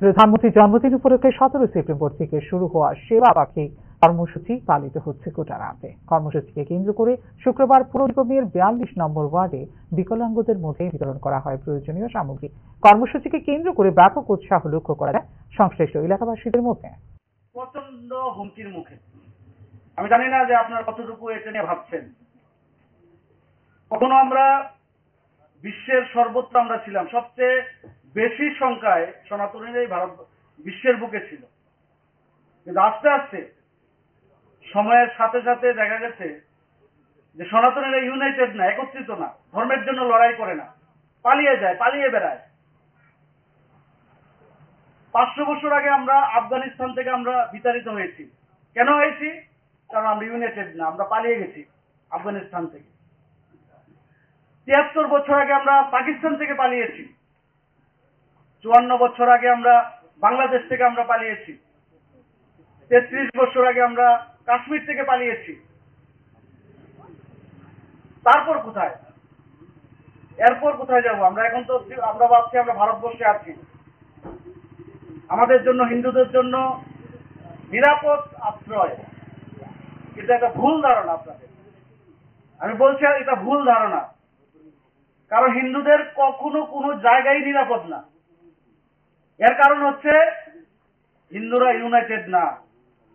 প্রধানমন্ত্রীর জন্মদিন উপলক্ষে 17 সেপ্টেম্বর থেকে শুরু হওয়া সেবা পাখি কর্মসূচি পালিত হচ্ছে গোটা রাতে। কর্মসূচিকে কেন্দ্র করে শুক্রবার পৌর নিগমের 42 নম্বর ওয়ার্ডে বিকলাঙ্গদের মধ্যে বিতরণ করা হয় প্রয়োজনীয় সামগ্রী। কর্মসূচিকে কেন্দ্র করে ব্যাপক উৎসাহ লক্ষ্য করা যায় সংশ্লিষ্ট এলাকাবাসীদের মধ্যে। প্রচন্ড হুমকির মুখে। আমি জানি না যে আপনারা কতটুকু এটা নিয়ে ভাবছেন। কখনো আমরা বিশ্বের সর্বত্র আমরা ছিলাম, সবচেয়ে বেশি সংখ্যায় সনাতনীরাই ভারত বিশ্বের বুকে ছিল। কিন্তু আস্তে আস্তে সময়ের সাথে সাথে দেখা গেছে যে সনাতনীরা ইউনাইটেড না, একত্রিত না, ধর্মের জন্য লড়াই করে না, পালিয়ে যায়, পালিয়ে বেড়ায়। 500 বছর আগে আমরা আফগানিস্তান থেকে আমরা বিতাড়িত হয়েছি। কেন হয়েছি? কারণ আমরা ইউনাইটেড না, আমরা পালিয়ে গেছি আফগানিস্তান থেকে। 73 বছর আগে আমরা পাকিস্তান থেকে পালিয়েছি। 54 বছর আগে আমরা বাংলাদেশ থেকে আমরা পালিয়েছি। 33 বছর আগে আমরা কাশ্মীর থেকে পালিয়েছি। তারপর কোথায়? এরপর কোথায় যাব? আমরা এখন তো আমরা ভাবছি আমরা ভারতবর্ষে আছি। আমাদের জন্য, হিন্দুদের জন্য নিরাপদ আশ্রয়, এটা একটা ভুল ধারণা আপনাদের। আমি বলছি এটা ভুল ধারণা। কারণ হিন্দুদের কখনো কোনো জায়গায় নিরাপদ না। এর কারণ হচ্ছে হিন্দুরা ইউনাইটেড না।